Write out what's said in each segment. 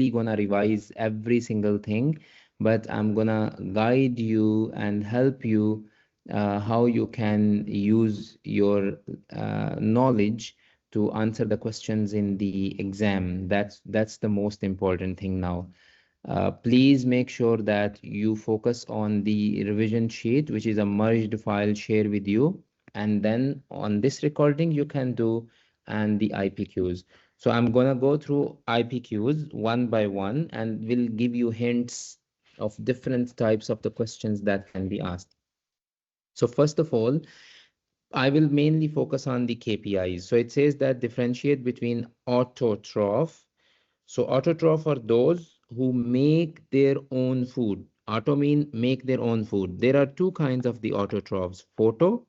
gonna revise every single thing, but I'm gonna guide you and help you how you can use your knowledge to answer the questions in the exam. That's the most important thing now. Please make sure that you focus on the revision sheet, which is a merged file share with you. And then on this recording, you can do and the IPQs. So I'm gonna go through IPQs one by one and will give you hints of different types of the questions that can be asked. So first of all, I will mainly focus on the KPIs. So it says that differentiate between autotroph. So autotroph are those who make their own food. Auto mean make their own food. There are two kinds of the autotrophs, photo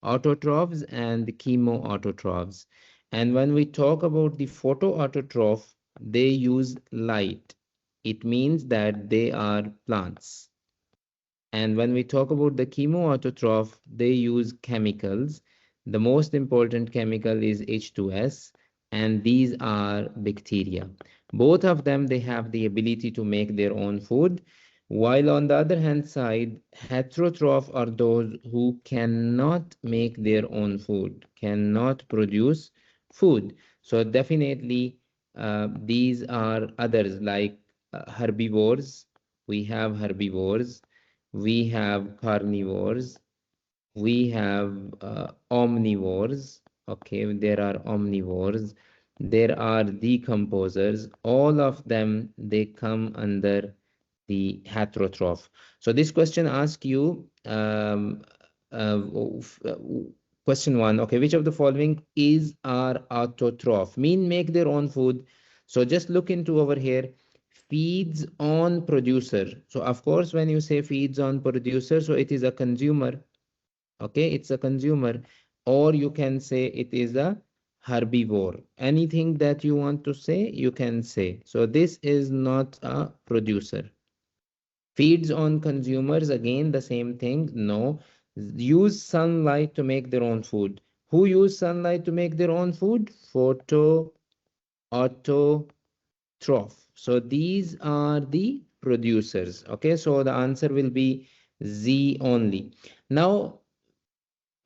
autotrophs and the chemo autotrophs. And when we talk about the photo autotroph, they use light. It means that they are plants. And when we talk about the chemoautotroph, they use chemicals. The most important chemical is H2S, and these are bacteria. Both of them, they have the ability to make their own food, while on the other hand side, heterotroph are those who cannot make their own food, cannot produce food. So definitely, these are others like herbivores. We have herbivores, we have carnivores, we have omnivores. Okay, there are omnivores, there are decomposers. All of them, they come under the heterotroph. So this question asks you uh, question one, okay, which of the following is our autotroph? Mean make their own food. So just look into over here, feeds on producer. So of course, when you say feeds on producer, so it is a consumer. Okay, it's a consumer, or you can say it is a herbivore. Anything that you want to say, you can say. So this is not a producer. Feeds on consumers, again the same thing. No. Use sunlight to make their own food. Who use sunlight to make their own food? Photo autotroph. So these are the producers. Okay, so the answer will be Z only. Now,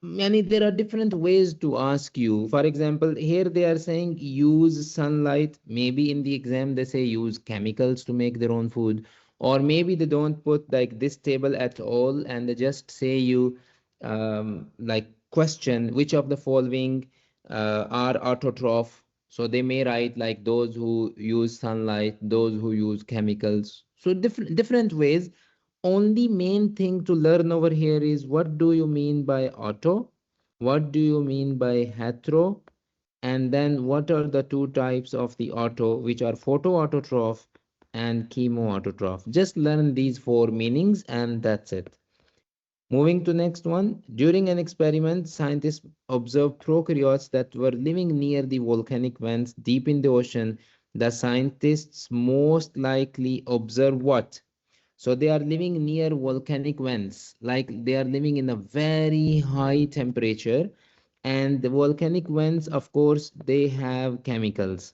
there are different ways to ask you. For example, here they are saying use sunlight. Maybe in the exam they say use chemicals to make their own food, or maybe they don't put like this table at all and they just say you like question which of the following are autotroph. So they may write like those who use sunlight, those who use chemicals. So different ways. Only main thing to learn over here is what do you mean by auto, what do you mean by hetero, and then what are the two types of the auto, which are photoautotroph and chemoautotroph. Just learn these four meanings and that's it. Moving to next one. During an experiment, scientists observed prokaryotes that were living near the volcanic vents deep in the ocean. The scientists most likely observe what? So they are living near volcanic vents, like they are living in a very high temperature. And the volcanic vents, of course, they have chemicals.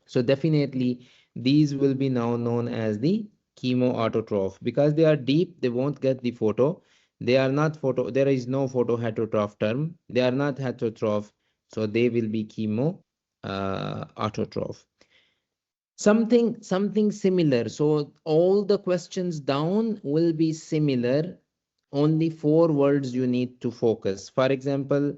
So definitely these will be now known as the chemoautotroph because they are deep, they won't get the photo. They are not photo, there is no photo heterotroph term. They are not heterotroph, so they will be chemo autotroph. Something similar. So all the questions down will be similar. Only four words you need to focus. For example,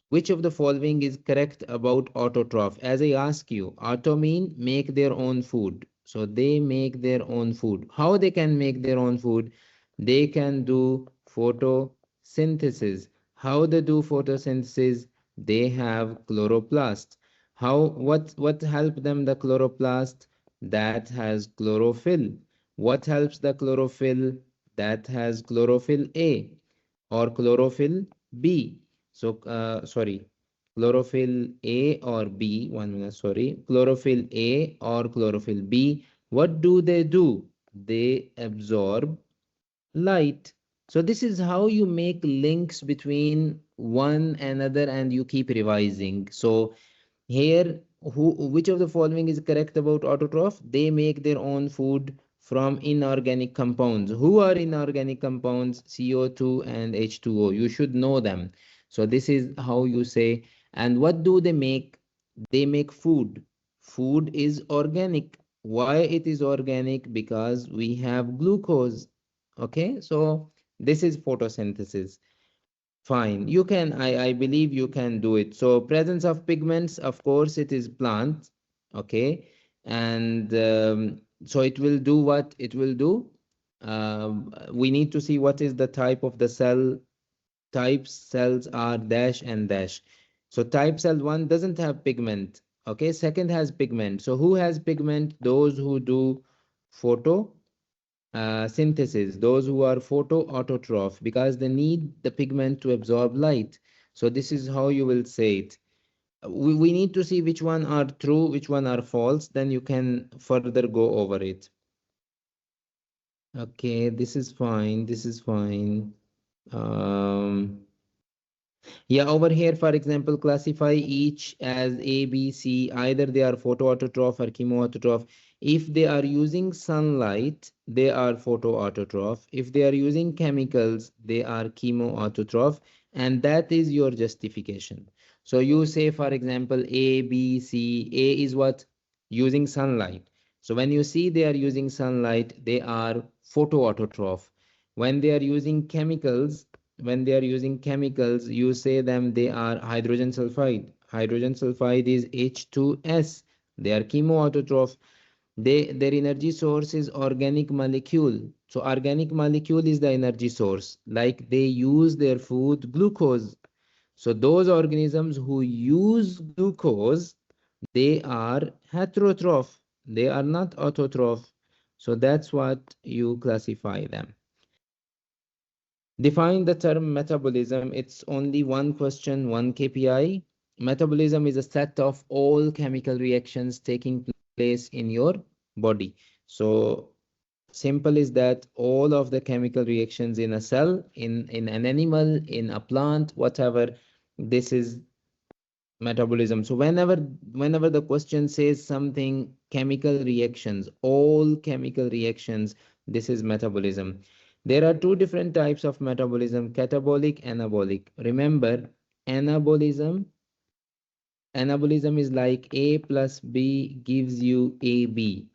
which of the following is correct about autotroph? As I ask you, auto mean make their own food. So they make their own food. How they can make their own food? They can do photosynthesis. How they do photosynthesis? They have chloroplast. How what help them the chloroplast? That has chlorophyll. What helps the chlorophyll? That has chlorophyll A or chlorophyll B. So sorry, chlorophyll A or B. One minute, sorry, chlorophyll A or chlorophyll B. What do? They absorb light. So this is how you make links between one another and you keep revising. So here Which of the following is correct about autotroph? They make their own food from inorganic compounds. Who are inorganic compounds? CO2 and H2O. You should know them. So this is how you say. And what do they make? They make food. Food is organic. Why it is organic? Because we have glucose. Okay, so this is photosynthesis. Fine, you can, I believe you can do it. So presence of pigments, of course, it is plant, okay? And so it will do what it will do. We need to see what is the type of the cell. Types cells are dash and dash. So type cell 1 doesn't have pigment, okay? Second has pigment. So who has pigment? Those who do photo synthesis, those who are photoautotroph, because they need the pigment to absorb light. So this is how you will say it. We need to see which one are true, which one are false, then you can further go over it. Okay, this is fine, this is fine. um Yeah, over here, for example, classify each as A, B, C. Either they are photoautotroph or chemoautotroph. If they are using sunlight, they are photoautotroph. If they are using chemicals, they are chemoautotroph. And that is your justification. So you say, for example, A, B, C. A is what? Using sunlight. So when you see they are using sunlight, they are photoautotroph. When they are using chemicals, you say them they are hydrogen sulfide. Hydrogen sulfide is H2S. They are chemoautotroph. Their energy source is organic molecule. So organic molecule is the energy source. Like they use their food glucose. So those organisms who use glucose, they are heterotroph. They are not autotroph. So that's what you classify them. Define the term metabolism. It's only one question, one KPI. Metabolism is a set of all chemical reactions taking place in your body. So simple is that all of the chemical reactions in a cell, in an animal, in a plant, whatever, this is metabolism. So whenever the question says something chemical reactions, all chemical reactions, this is metabolism. There are two different types of metabolism: catabolic, anabolic. Remember, anabolism anabolism is like A plus B gives you AB,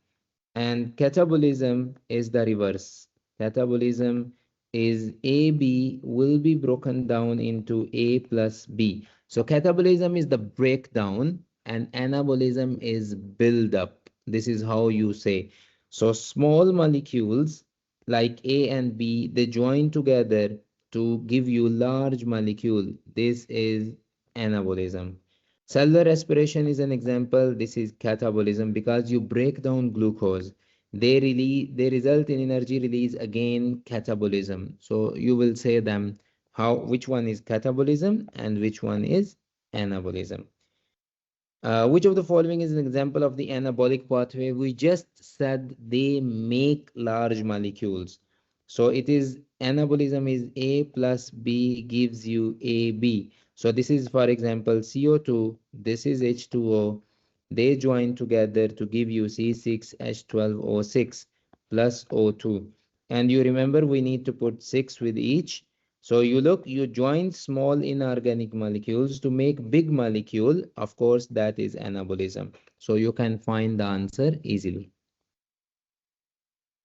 and catabolism is the reverse. Catabolism is AB will be broken down into A plus B. So catabolism is the breakdown and anabolism is build up. This is how you say. So small molecules like A and B, they join together to give you large molecule. This is anabolism. Cellular respiration is an example. This is catabolism because you break down glucose. They result in energy release, again catabolism. So you will say them how which one is catabolism and which one is anabolism. Which of the following is an example of the anabolic pathway? We just said they make large molecules. So it is anabolism is A plus B gives you AB. So this is, for example, CO2, this is H2O. They join together to give you C6H12O6 plus O2. And you remember we need to put 6 with each. So you join small inorganic molecules to make big molecule. Of course, that is anabolism. So you can find the answer easily.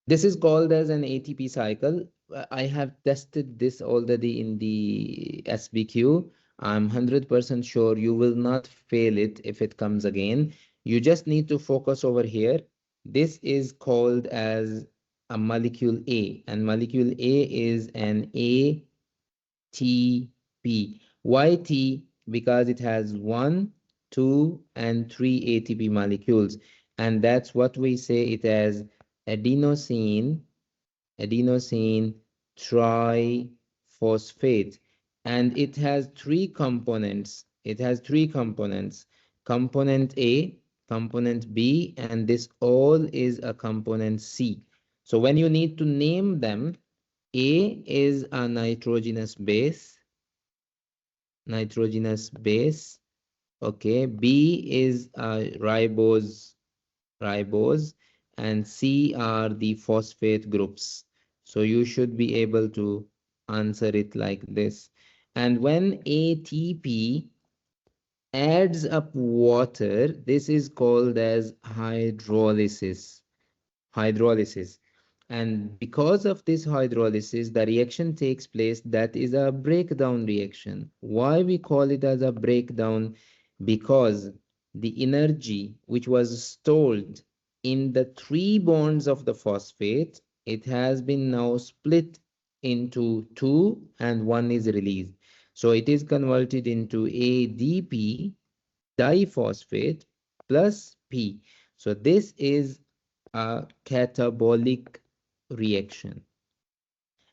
This is called as an ATP cycle. I have tested this already in the SBQ. I'm 100% sure you will not fail it if it comes again. You just need to focus over here. This is called as a molecule A, and molecule A is an A ATP. Why T? Because it has 1, 2, and 3 ATP molecules. And that's what we say it as adenosine, adenosine triphosphate. And it has three components. It has three components. Component A, component B, and this all is a component C. So when you need to name them, A is a nitrogenous base, Okay, B is ribose, and C are the phosphate groups. So you should be able to answer it like this. And when ATP adds up water, this is called as hydrolysis. And because of this hydrolysis, the reaction takes place that is a breakdown reaction. Why we call it as a breakdown? Because the energy which was stored in the three bonds of the phosphate, it has been now split into two and one is released. So it is converted into ADP diphosphate plus P. So this is a catabolic reaction.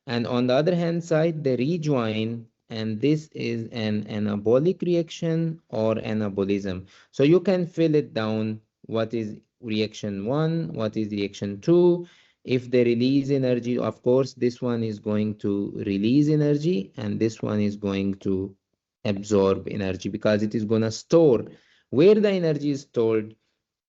And on the other hand side, they rejoin, and this is an anabolic reaction or anabolism. So you can fill it down. What is reaction 1? What is reaction 2? If they release energy, of course, this one is going to release energy, and this one is going to absorb energy because it is going to store. Where the energy is stored,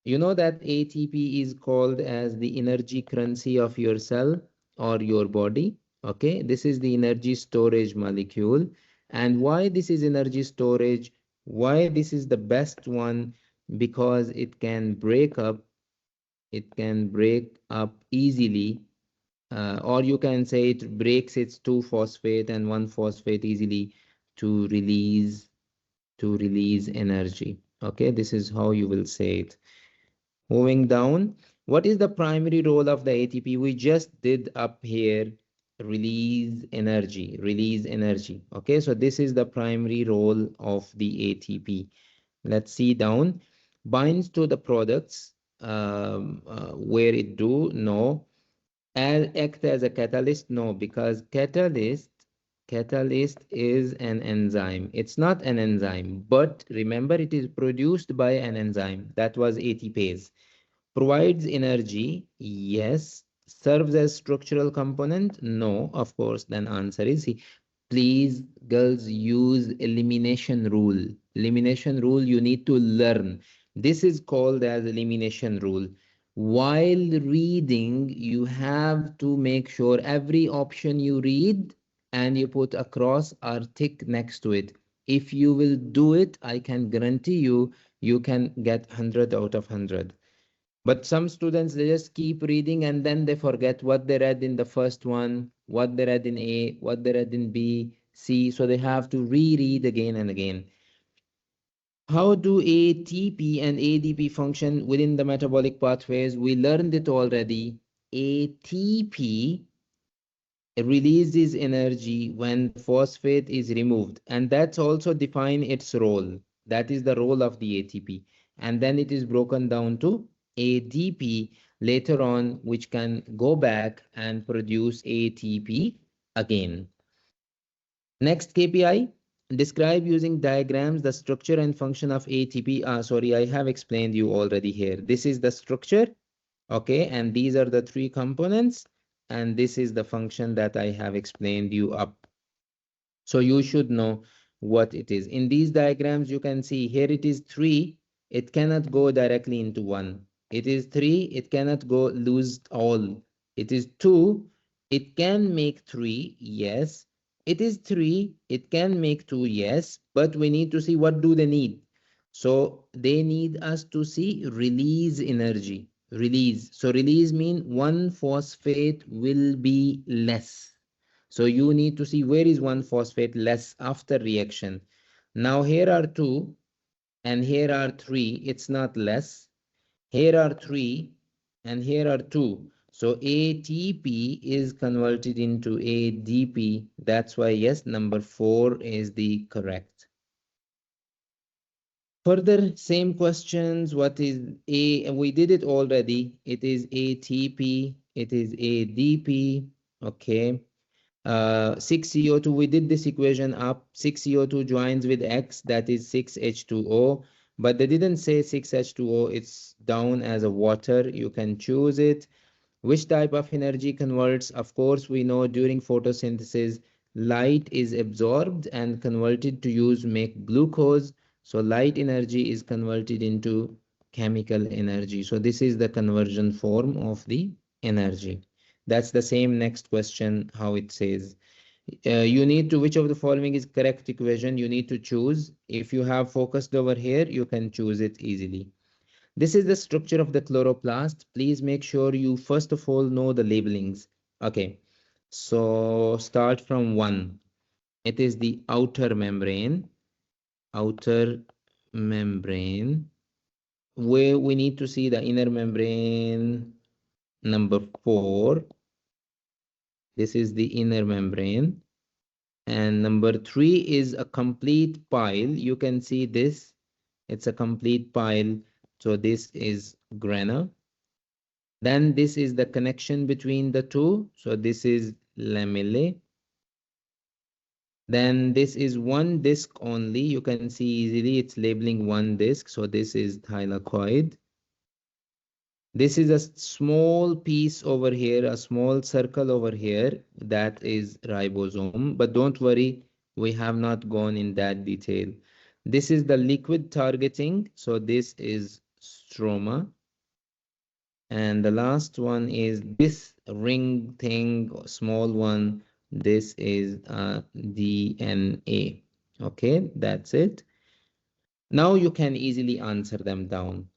you know that ATP is called as the energy currency of your cell or your body. Okay, this is the energy storage molecule. And why this is energy storage? Why this is the best one? Because it can break up easily, or you can say it breaks its two phosphate and one phosphate easily to release energy. Okay, this is how you will say it. Moving down, what is the primary role of the ATP? We just did up here, release energy. Okay, so this is the primary role of the ATP. Let's see down, binds to the products, where it do, no. Act as a catalyst, no, because catalyst is an enzyme. It's not an enzyme, but remember it is produced by an enzyme. That was ATPase. Provides energy, yes. Serves as structural component, no. Of course, then answer is C. Please, girls, use elimination rule. Elimination rule you need to learn. This is called as elimination rule. While reading, you have to make sure every option you read and you put a cross or tick next to it. If you will do it, I can guarantee you, you can get 100 out of 100. But some students, they just keep reading and then they forget what they read in the first one, what they read in A, what they read in B, C. So they have to reread again and again. How do ATP and ADP function within the metabolic pathways? We learned it already. ATP releases energy when the phosphate is removed, and that's also define its role. That is the role of the ATP, and then it is broken down to ADP later on, which can go back and produce ATP again. Next KPI, describe using diagrams the structure and function of ATP. Sorry, I have explained you already here. This is the structure. Okay, and these are the three components, and this is the function that I have explained you up. So you should know what it is. In these diagrams, you can see here it is 3, it cannot go directly into 1. It is 3, it cannot go lose all. It is 2, it can make 3, yes. It is 3, it can make 2, yes. But we need to see what do they need. So they need us to see release energy. Release. So release mean one phosphate will be less. So you need to see where is one phosphate less after reaction. Now here are 2 and here are 3. It's not less. Here are 3 and here are 2. So ATP is converted into ADP. That's why yes, number 4 is the correct. Further, same questions. What is A? We did it already. It is ATP. It is ADP. Okay. 6CO2, we did this equation up. 6CO2 joins with X, that is 6H2O. But they didn't say 6H2O. It's down as a water. You can choose it. Which type of energy converts? Of course, we know during photosynthesis, light is absorbed and converted to make glucose. So light energy is converted into chemical energy. So this is the conversion form of the energy. That's the same next question, how it says. You need to, which of the following is correct equation? You need to choose. If you have focused over here, you can choose it easily. This is the structure of the chloroplast. Please make sure you first of all know the labelings. Okay, so start from 1. It is the outer membrane. Outer membrane. Where we need to see the inner membrane, number 4. This is the inner membrane. And number 3 is a complete pile. You can see this. It's a complete pile. So this is grana. Then this is the connection between the two. So this is lamellae. Then this is one disc only. You can see easily it's labeling one disc. So this is thylakoid. This is a small piece over here, a small circle over here. That is ribosome. But don't worry, we have not gone in that detail. This is the liquid targeting. So this is stroma. And the last one is this ring thing, small one. This is DNA. Okay, that's it. Now you can easily answer them down.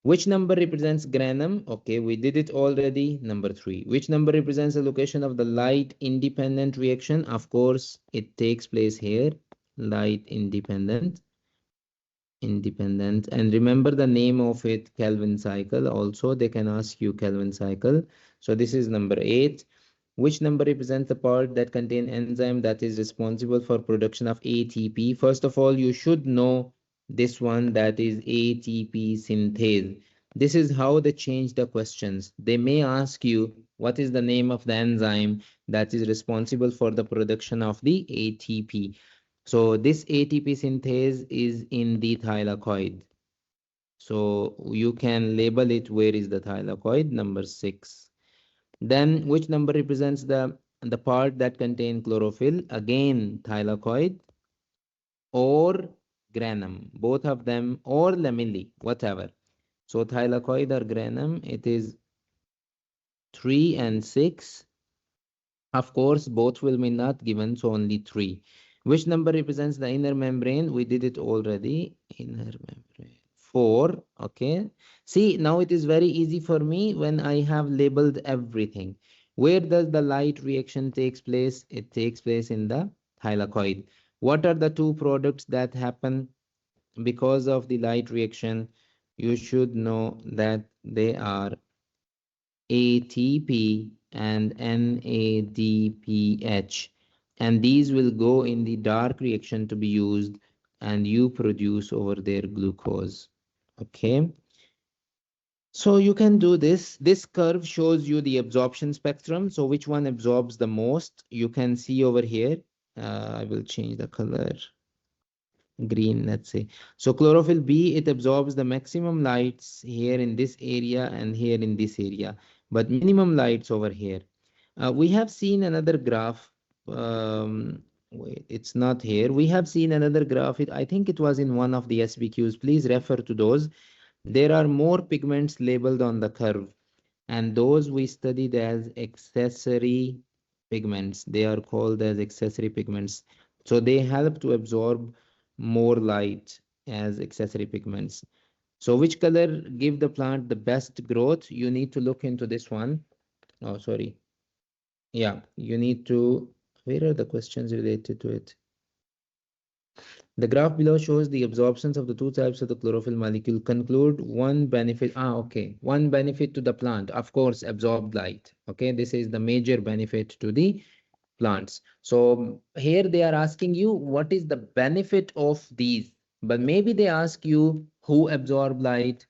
Which number represents granum? Okay, we did it already. Number 3. Which number represents the location of the light independent reaction? Of course, it takes place here. Light independent. And remember the name of it, Kelvin cycle. Also they can ask you Kelvin cycle. So this is number 8. Which number represents the part that contain enzyme that is responsible for production of ATP? First of all, you should know this one, that is ATP synthase. This is how they change the questions. They may ask you what is the name of the enzyme that is responsible for the production of the ATP. So this ATP synthase is in the thylakoid. So you can label it, where is the thylakoid? Number 6. Then which number represents the part that contain chlorophyll? Again, thylakoid or granum, both of them, or lamellae, whatever. So thylakoid or granum, it is 3 and 6. Of course, both will be not given, so only 3. Which number represents the inner membrane? We did it already. Inner membrane. 4. Okay. See, now it is very easy for me when I have labeled everything. Where does the light reaction takes place? It takes place in the thylakoid. What are the two products that happen because of the light reaction? You should know that they are ATP and NADPH, and these will go in the dark reaction to be used, and you produce over there glucose. Okay, so you can do this curve shows you the absorption spectrum. So which one absorbs the most? You can see over here. I will change the color, green, let's say. So chlorophyll B, it absorbs the maximum lights here in this area and here in this area, but minimum lights over here. We have seen another graph. Wait, it's not here. We have seen another graph. I think it was in one of the SBQs. Please refer to those. There are more pigments labeled on the curve, and those we studied as accessory pigments. They are called as accessory pigments. So they help to absorb more light as accessory pigments. So which color give the plant the best growth? You need to look into this one. Oh, sorry. Yeah, you need to, where are the questions related to it? The graph below shows the absorptions of the two types of the chlorophyll molecule. Conclude one benefit. Okay. One benefit to the plant, of course, absorbed light. Okay, this is the major benefit to the plants. So here they are asking you what is the benefit of these, but maybe they ask you who absorb light,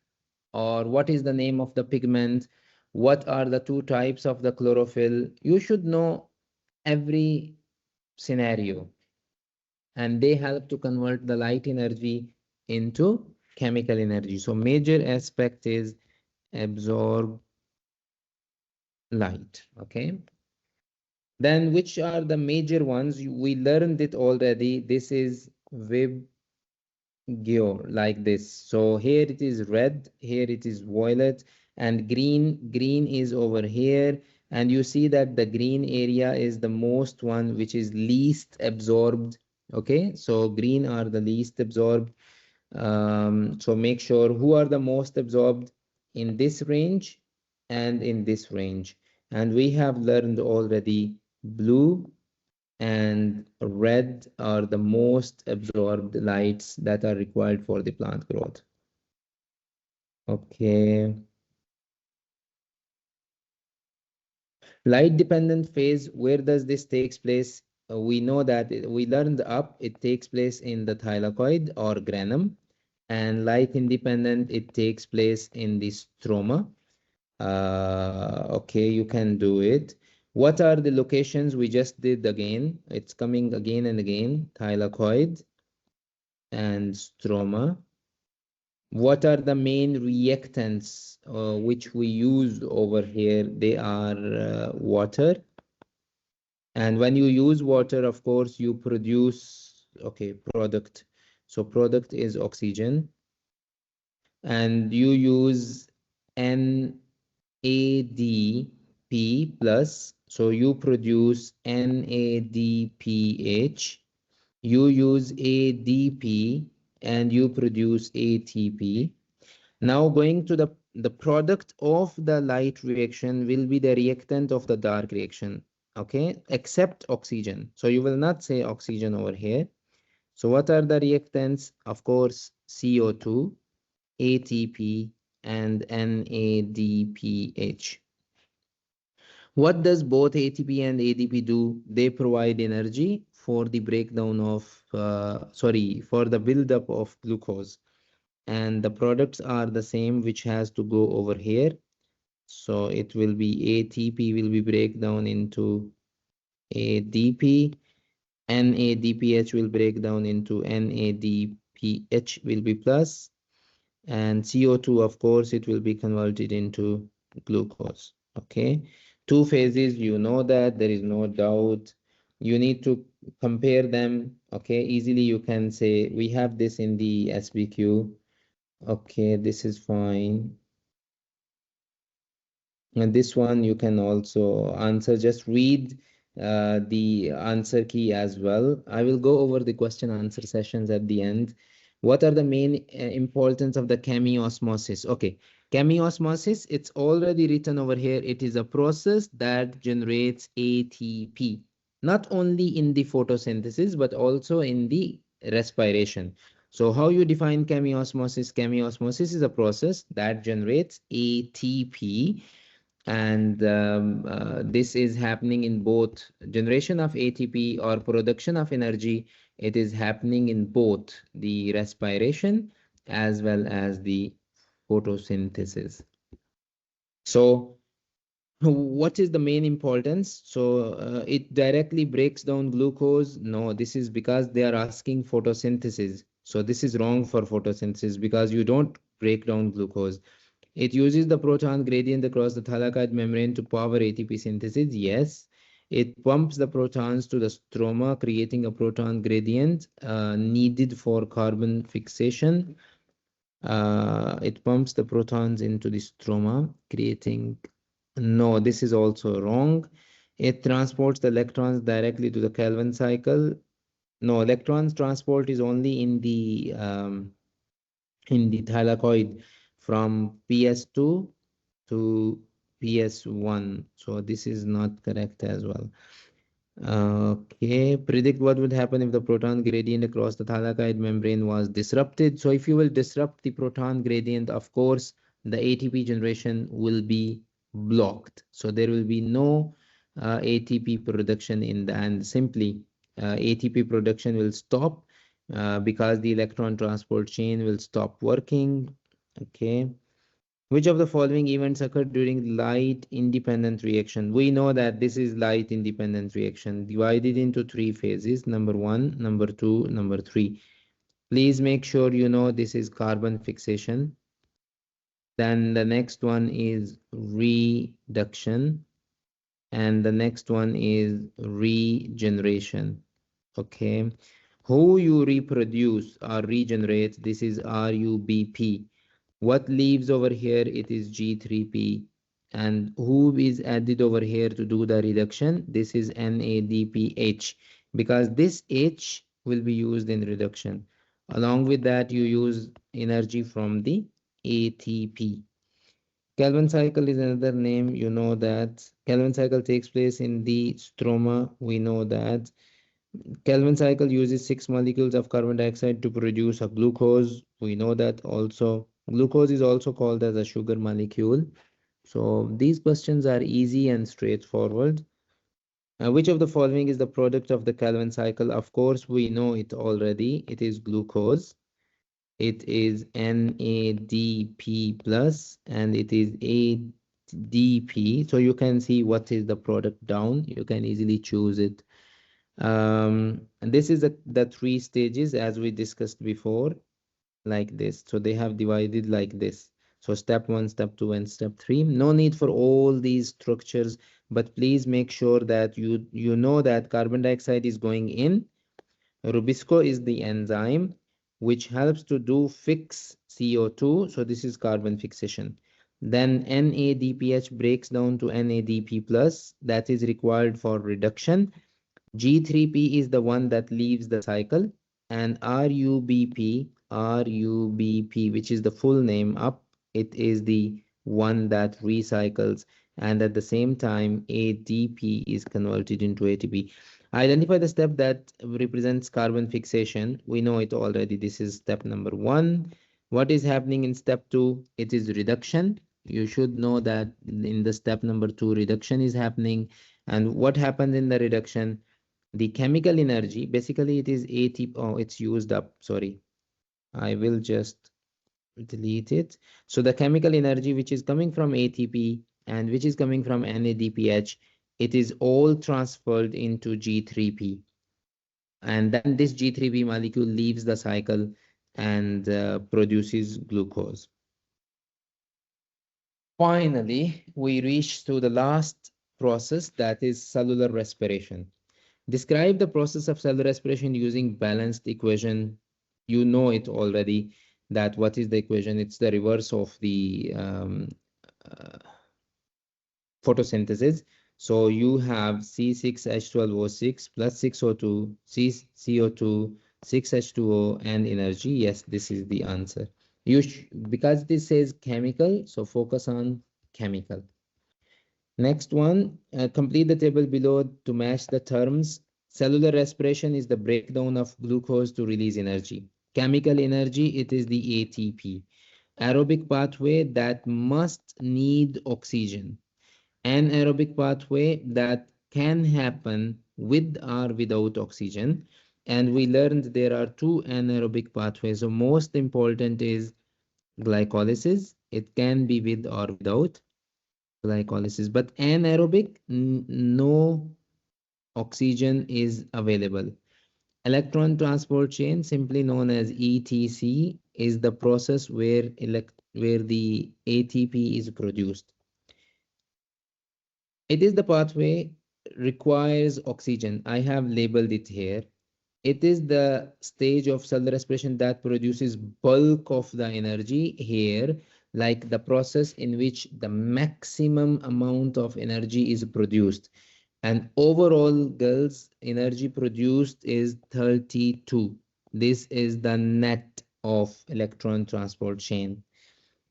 or what is the name of the pigment, what are the two types of the chlorophyll. You should know every scenario, and they help to convert the light energy into chemical energy. So major aspect is absorb light. Okay, then which are the major ones? We learned it already. This is Webb Geo like this. So here it is red, here it is violet, and green is over here. And you see that the green area is the most one which is least absorbed. Okay, so green are the least absorbed. So make sure who are the most absorbed in this range and in this range. And we have learned already blue and red are the most absorbed lights that are required for the plant growth. Okay. Light dependent phase, where does this takes place? We know that we learned up, it takes place in the thylakoid or granum, and light independent, it takes place in the stroma. Okay, you can do it. What are the locations we just did again? It's coming again and again, thylakoid and stroma. What are the main reactants which we use over here? They are water. And when you use water, of course, you produce, okay, product. So product is oxygen. And you use NADP plus. So you produce NADPH. You use ADP and you produce ATP. Now going to the product of the light reaction will be the reactant of the dark reaction, okay, except oxygen. So you will not say oxygen over here. So what are the reactants? Of course, CO2, ATP, and NADPH. What does both ATP and ADP do? They provide energy for the breakdown of, for the buildup of glucose. And the products are the same, which has to go over here. So it will be ATP will be break down into ADP, NADPH will break down into NADPH will be plus, and CO2, of course, it will be converted into glucose. Okay, two phases, you know that, there is no doubt. You need to compare them. Okay, easily you can say we have this in the SBQ. Okay, this is fine. And this one you can also answer. Just read the answer key as well. I will go over the question answer sessions at the end. What are the main importance of the chemiosmosis? Okay, chemiosmosis, it's already written over here. It is a process that generates ATP, not only in the photosynthesis, but also in the respiration. So how you define chemiosmosis? Chemiosmosis is a process that generates ATP, and this is happening in both generation of ATP or production of energy. It is happening in both the respiration as well as the photosynthesis. So what is the main importance? So it directly breaks down glucose. No, this is because they are asking photosynthesis. So this is wrong for photosynthesis because you don't break down glucose. It uses the proton gradient across the thylakoid membrane to power ATP synthesis. Yes. It pumps the protons to the stroma, creating a proton gradient needed for carbon fixation. It pumps the protons into the stroma, creating... No, this is also wrong. It transports the electrons directly to the Calvin cycle. No, electrons transport is only in the thylakoid from PS2 to PS1. So this is not correct as well. Okay, predict what would happen if the proton gradient across the thylakoid membrane was disrupted. So if you will disrupt the proton gradient, of course, the ATP generation will be blocked. So there will be no ATP production in the end. Simply, ATP production will stop because the electron transport chain will stop working. Okay. Which of the following events occur during light independent reaction? We know that this is light independent reaction divided into three phases. Number one, number two, number three. Please make sure you know this is carbon fixation. Then the next one is reduction. And the next one is regeneration. Okay. Who you reproduce or regenerate, this is RUBP. What leaves over here, it is G3P. And who is added over here to do the reduction, this is NADPH, because this H will be used in reduction. Along with that, you use energy from the ATP. Calvin cycle is another name, you know that. Calvin cycle takes place in the stroma, we know that. Calvin cycle uses 6 molecules of carbon dioxide to produce a glucose. We know that also. Glucose is also called as a sugar molecule. So these questions are easy and straightforward. Which of the following is the product of the Calvin cycle? Of course, we know it already. It is glucose. It is NADP plus and it is ADP. So you can see what is the product down. You can easily choose it. And this is the 3 stages as we discussed before, like this. So they have divided like this. So step 1, step 2, and step 3. No need for all these structures, but please make sure that you know that carbon dioxide is going in. Rubisco is the enzyme which helps to do fix CO2. So this is carbon fixation. Then NADPH breaks down to NADP plus, that is required for reduction. G3P is the one that leaves the cycle, and RUBP, which is the full name up, it is the one that recycles, and at the same time, ADP is converted into ATP. Identify the step that represents carbon fixation. We know it already. This is step number 1. What is happening in step 2? It is reduction. You should know that in the step number 2, reduction is happening. And what happens in the reduction? The chemical energy, basically it is ATP. Oh, it's used up. Sorry. I will just delete it. So the chemical energy which is coming from ATP and which is coming from NADPH, it is all transferred into G3P. And then this G3P molecule leaves the cycle and produces glucose. Finally, we reach to the last process, that is cellular respiration. Describe the process of cellular respiration using balanced equation. You know it already, that what is the equation? It's the reverse of the uh, photosynthesis. So you have C6H12O6 plus 6O2, CO2, 6H2O, and energy. Yes, this is the answer. Because this says chemical, so focus on chemical. Next one, complete the table below to match the terms. Cellular respiration is the breakdown of glucose to release energy. Chemical energy, it is the ATP. Aerobic pathway, that must need oxygen. Anaerobic pathway, that can happen with or without oxygen. And we learned there are 2 anaerobic pathways. So most important is glycolysis. It can be with or without glycolysis, but anaerobic, no oxygen is available. Electron transport chain, simply known as ETC, is the process where the ATP is produced. It is the pathway requires oxygen. I have labeled it here. It is the stage of cellular respiration that produces bulk of the energy here, like the process in which the maximum amount of energy is produced. And overall, girls, energy produced is 32. This is the net of electron transport chain.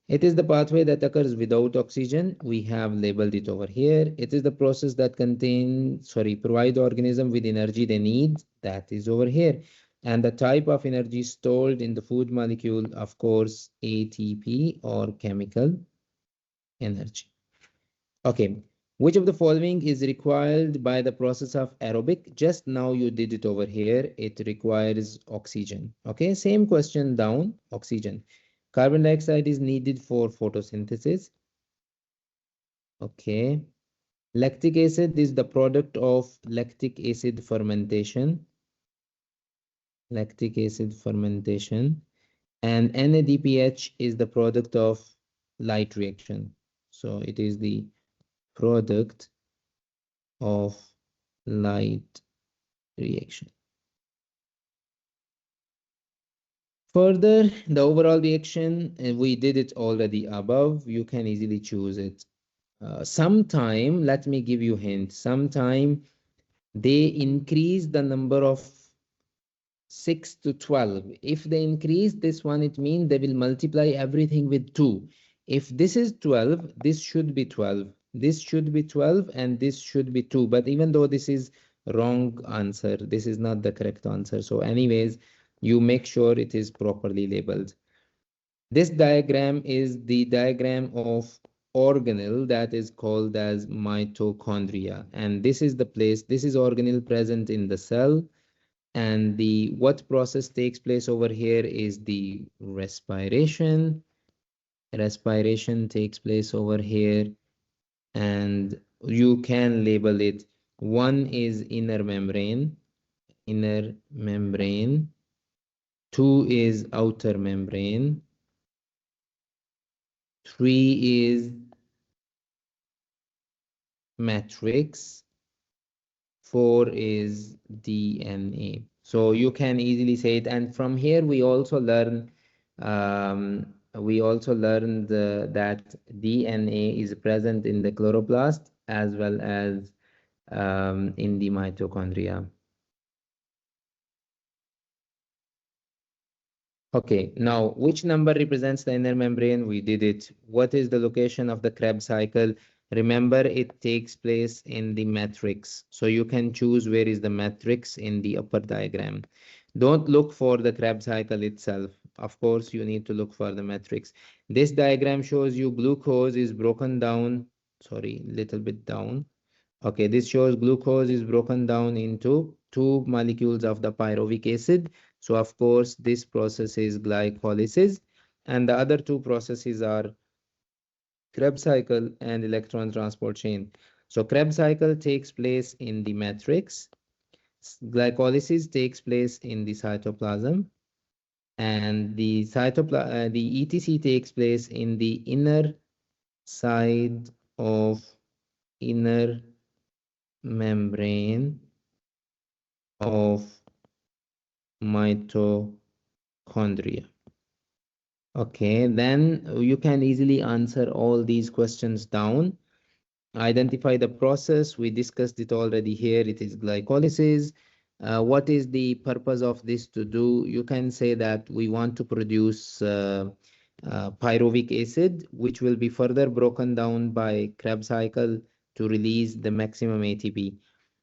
It is the pathway that occurs without oxygen. We have labeled it over here. It is the process that provide the organism with energy they need. That is over here. And the type of energy stored in the food molecule, of course, ATP or chemical energy. Okay. Which of the following is required by the process of aerobic? Just now you did it over here. It requires oxygen. Okay. Same question down, oxygen. Carbon dioxide is needed for photosynthesis. Okay. Lactic acid is the product of lactic acid fermentation. Lactic acid fermentation. And NADPH is the product of light reaction. So it is the product of light reaction. Further, the overall reaction, we did it already above. You can easily choose it. Sometime, let me give you a hint. Sometime they increase the number of 6 to 12. If they increase this one, it means they will multiply everything with 2. If this is 12, this should be 12. This should be 12 and this should be 2. But even though this is wrong answer, this is not the correct answer. So anyways, you make sure it is properly labeled. This diagram is the diagram of organelle that is called as mitochondria. And this is the place, this is organelle present in the cell. And the what process takes place over here is the respiration. Respiration takes place over here, and you can label it. One is inner membrane, inner membrane. Two is outer membrane. Three is matrix. 4 is DNA. So you can easily say it. And from here we also learn that DNA is present in the chloroplast as well as in the mitochondria. Okay, now which number represents the inner membrane? We did it. What is the location of the Krebs cycle? Remember, it takes place in the matrix. So you can choose where is the matrix in the upper diagram. Don't look for the Krebs cycle itself. Of course, you need to look for the matrix. This diagram shows you glucose is broken down. Sorry, little bit down. Okay, this shows glucose is broken down into two molecules of the pyruvic acid. So of course, this process is glycolysis, and the other two processes are Krebs cycle and electron transport chain. So Krebs cycle takes place in the matrix, glycolysis takes place in the cytoplasm, and the ETC takes place in the inner side of inner membrane of mitochondria. Okay, then you can easily answer all these questions down. Identify the process. We discussed it already here. It is glycolysis. What is the purpose of this to do? You can say that we want to produce pyruvic acid, which will be further broken down by Krebs cycle to release the maximum ATP.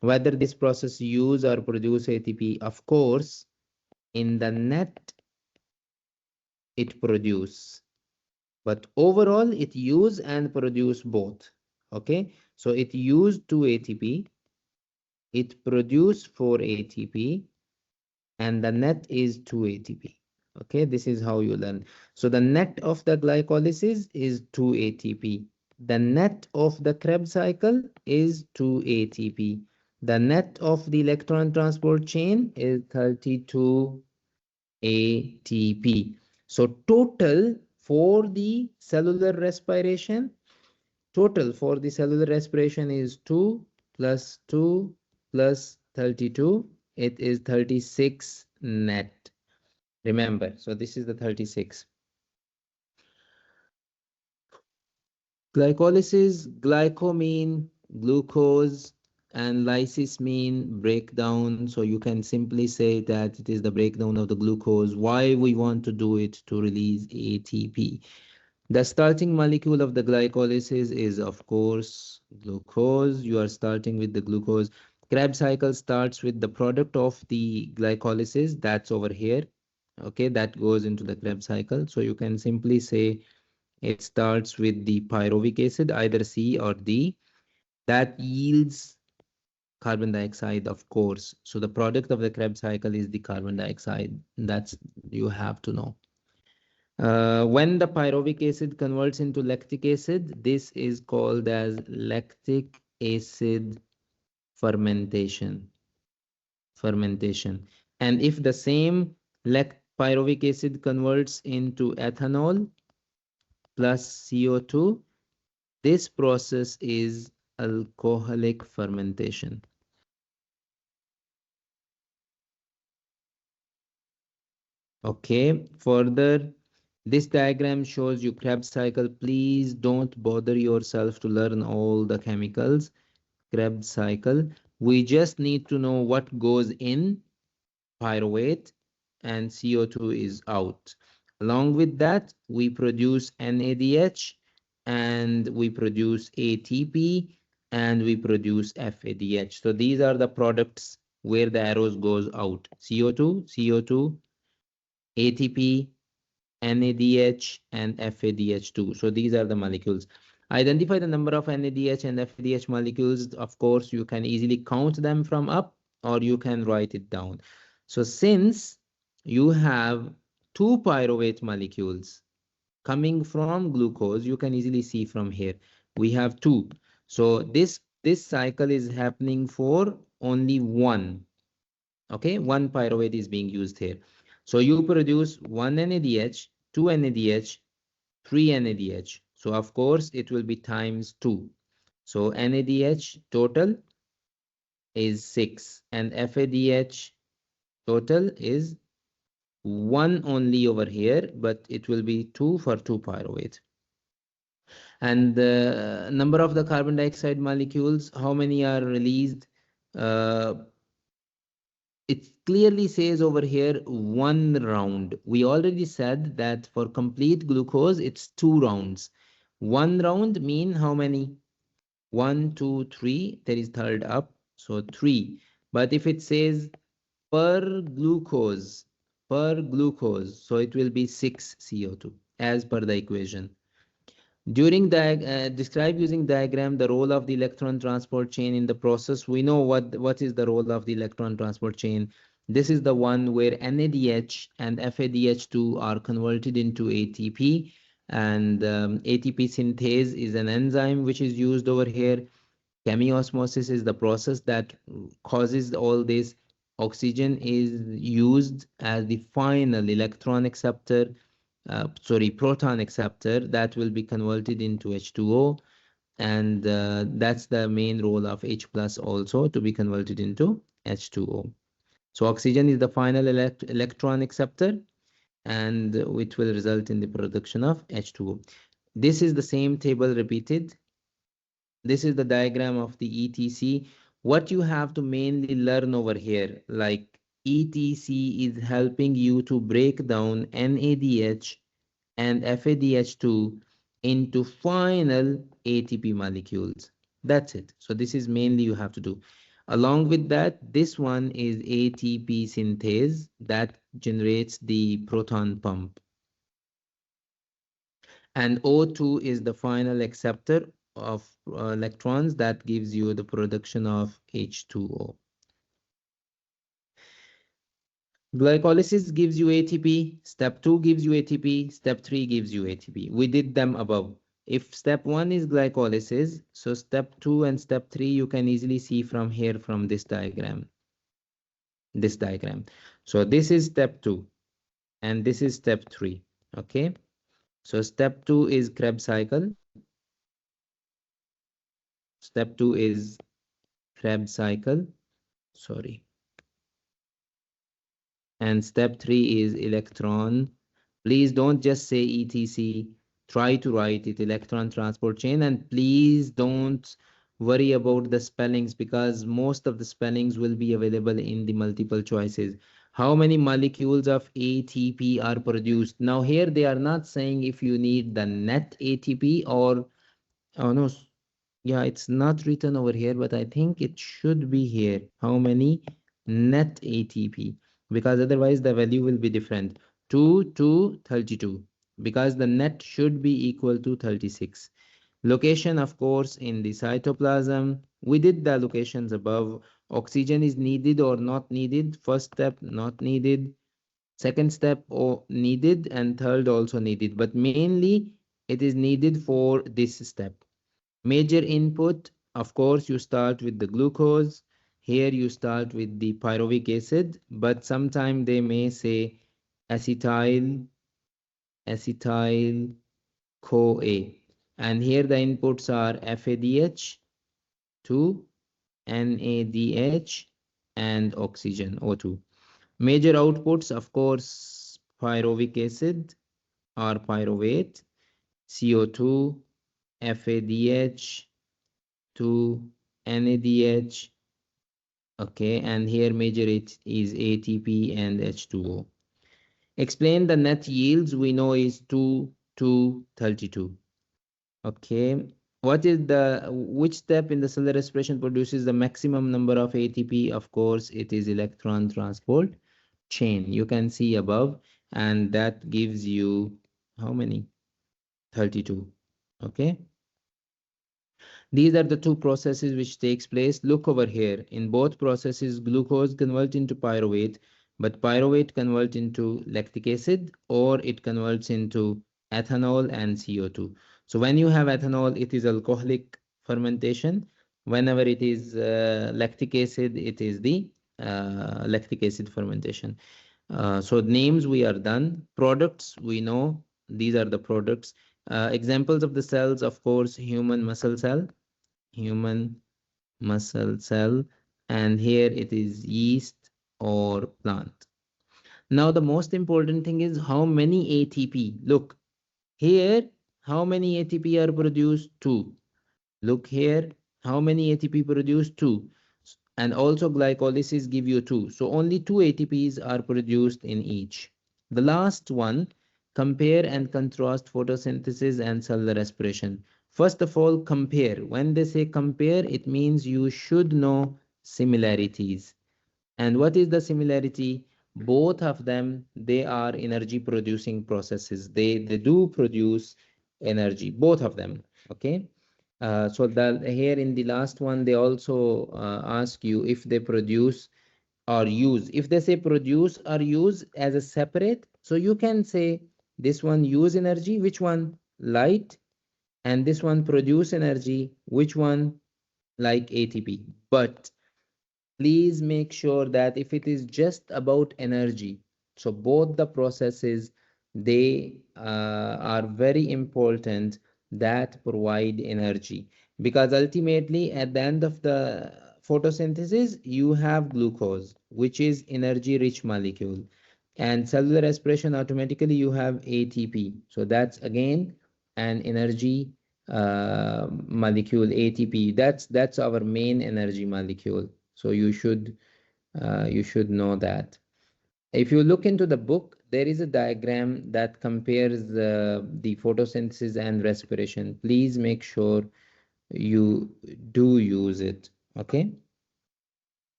Whether this process use or produce ATP, of course, in the net it produce, but overall it use and produce both. Okay, so it use 2 ATP, it produce 4 ATP, and the net is 2 ATP. Okay, this is how you learn. So the net of the glycolysis is 2 ATP. The net of the Krebs cycle is 2 ATP. The net of the electron transport chain is 32 ATP. So total for the cellular respiration, is 2 plus 2 plus 32. It is 36 net. Remember, so this is the 36. Glycolysis, glyco mean glucose, and lysis mean breakdown. So you can simply say that it is the breakdown of the glucose. Why we want to do it? To release ATP. The starting molecule of the glycolysis is, of course, glucose. You are starting with the glucose. Krebs cycle starts with the product of the glycolysis. That's over here. Okay, that goes into the Krebs cycle. So you can simply say it starts with the pyruvic acid, either C or D. That yields carbon dioxide, of course. So the product of the Krebs cycle is the carbon dioxide. That's you have to know. When the pyruvic acid converts into lactic acid, this is called as lactic acid fermentation. Fermentation. And if the same pyruvic acid converts into ethanol plus CO2, this process is alcoholic fermentation. Okay, further, this diagram shows you Krebs cycle. Please don't bother yourself to learn all the chemicals. Krebs cycle. We just need to know what goes in pyruvate and CO2 is out. Along with that, we produce NADH and we produce ATP and we produce FADH. So these are the products where the arrows goes out. CO2, ATP, NADH and FADH2. So these are the molecules. Identify the number of NADH and FADH molecules. Of course, you can easily count them from up or you can write it down. So since you have two pyruvate molecules coming from glucose, you can easily see from here. We have two. So this cycle is happening for only one. Okay, one pyruvate is being used here. So you produce one NADH, two NADH, three NADH. So of course it will be times 2. So NADH total is 6 and FADH total is 1 only over here, but it will be 2 for 2 pyruvate. And the number of the carbon dioxide molecules, how many are released? It clearly says over here 1 round. We already said that for complete glucose, it's 2 rounds. 1 round mean how many? 1, 2, 3. There is third up, so 3. But if it says per glucose, so it will be 6 CO2 as per the equation. During describe using diagram the role of the electron transport chain in the process. We know what is the role of the electron transport chain. This is the one where NADH and FADH2 are converted into ATP, and ATP synthase is an enzyme which is used over here. Chemiosmosis is the process that causes all this. Oxygen is used as the final electron acceptor, proton acceptor that will be converted into H2O, and that's the main role of H plus also to be converted into H2O. So oxygen is the final electron acceptor, and which will result in the production of H2O. This is the same table repeated. This is the diagram of the ETC. What you have to mainly learn over here, like ETC is helping you to break down NADH and FADH2 into final ATP molecules. That's it. So this is mainly you have to do. Along with that, this one is ATP synthase that generates the proton pump. And O2 is the final acceptor of electrons that gives you the production of H2O. Glycolysis gives you ATP, step 2 gives you ATP, step 3 gives you ATP. We did them above. If step 1 is glycolysis, so step 2 and step 3 you can easily see from here from this diagram. So this is step 2 and this is step 3. Okay. So step 2 is Krebs cycle. Step 2 is Krebs cycle. Sorry. And step 3 is electron. Please don't just say ETC. Try to write it, electron transport chain, and please don't worry about the spellings because most of the spellings will be available in the multiple choices. How many molecules of ATP are produced? Now here they are not saying if you need the net ATP or, oh no, yeah, it's not written over here, but I think it should be here. How many net ATP? Because otherwise the value will be different. 2 to 32 because the net should be equal to 36. Location, of course, in the cytoplasm. We did the locations above. Oxygen is needed or not needed. First step, not needed. Second step, needed, and third also needed. But mainly it is needed for this step. Major input, of course, you start with the glucose. Here you start with the pyruvic acid, but sometimes they may say acetyl CoA. And here the inputs are FADH, 2, NADH, and oxygen, O2. Major outputs, of course, pyruvic acid or pyruvate, CO2, FADH, 2 NADH. Okay, and here major it is ATP and H2O. Explain the net yields. We know is 2, 2, 32. Okay, what is which step in the cellular respiration produces the maximum number of ATP? Of course, it is electron transport chain. You can see above, and that gives you how many? 32. Okay. These are the two processes which takes place. Look over here. In both processes, glucose converts into pyruvate, but pyruvate converts into lactic acid, or it converts into ethanol and CO2. So when you have ethanol, it is alcoholic fermentation. Whenever it is lactic acid, it is the lactic acid fermentation. So names we are done. Products we know. These are the products. Examples of the cells, of course, human muscle cell, and here it is yeast or plant. Now the most important thing is how many ATP. Look here, how many ATP are produced? 2. Look here, how many ATP produced? 2. And also glycolysis give you 2. So only 2 ATPs are produced in each. The last one, compare and contrast photosynthesis and cellular respiration. First of all, compare. When they say compare, it means you should know similarities. And what is the similarity? Both of them, they are energy producing processes. They do produce energy, both of them. Okay. So that here in the last one, they also ask you if they produce or use. If they say produce or use as a separate, so you can say this one use energy, which one? Light. And this one produce energy, which one? Like ATP. But please make sure that if it is just about energy, so both the processes, they are very important, that provide energy, because ultimately at the end of the photosynthesis you have glucose, which is energy rich molecule, and cellular respiration, automatically you have ATP, so that's again an energy molecule. ATP, that's our main energy molecule. So you should know that. If you look into the book, there is a diagram that compares the photosynthesis and respiration. Please make sure you do use it. Okay.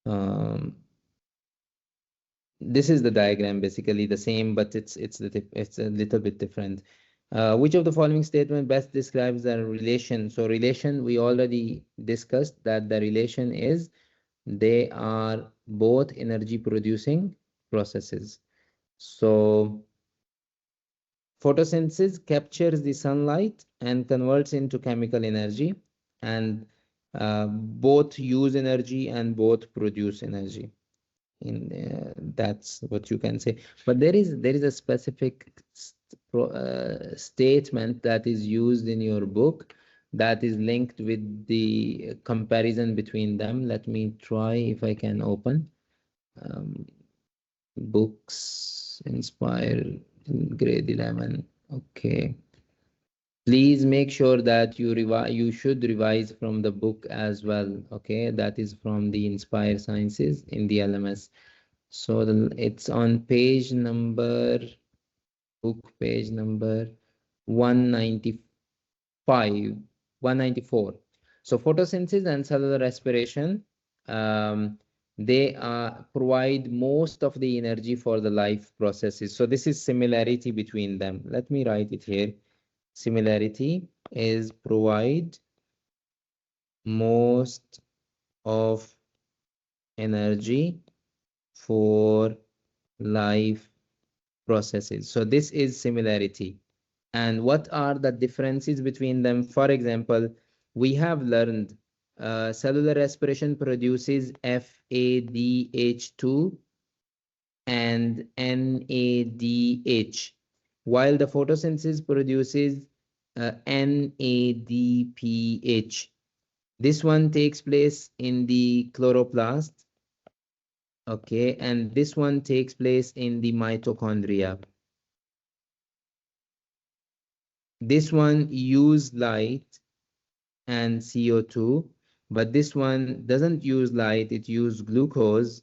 Um, this is the diagram, basically the same, but it's a little bit different. Which of the following statement best describes the relation? So relation, we already discussed that the relation is they are both energy producing processes. So photosynthesis captures the sunlight and converts into chemical energy, and both use energy and both produce energy. In that's what you can say. But there is a specific statement that is used in your book that is linked with the comparison between them. Let me try if I can open books inspire grade 11. Okay, please make sure that you should revise from the book as well. Okay, that is from the Inspire Sciences in the LMS. So it's on page number, book page number 195, 194. So photosynthesis and cellular respiration, they provide most of the energy for the life processes. So this is similarity between them. Let me write it here. Similarity is provide most of energy for life processes. So this is similarity. And what are the differences between them? For example, we have learned cellular respiration produces FADH2 and NADH, while the photosynthesis produces NADPH. This one takes place in the chloroplast, Okay, and this one takes place in the mitochondria. This one use light and CO2, but this one doesn't use light, it uses glucose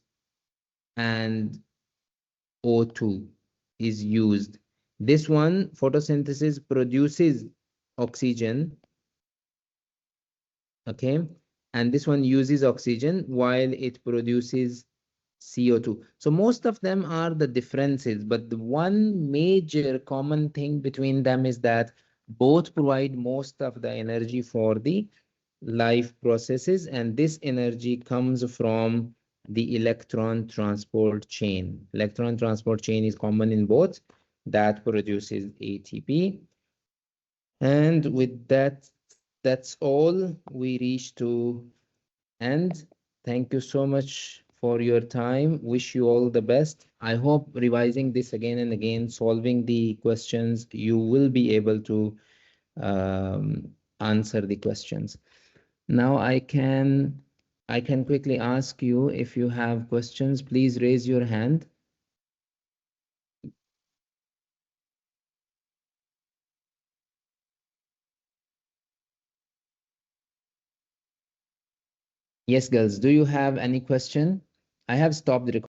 and O2 is used. This one, photosynthesis, produces oxygen, okay, and this one uses oxygen while it produces CO2. So most of them are the differences, but the one major common thing between them is that both provide most of the energy for the life processes, and this energy comes from the electron transport chain. Electron transport chain is common in both, that produces ATP. And with that, that's all we reach to end. Thank you so much for your time. Wish you all the best. I hope revising this again and again, solving the questions, you will be able to answer the questions. Now I can quickly ask you if you have questions, please raise your hand. Yes, girls, do you have any question? I have stopped the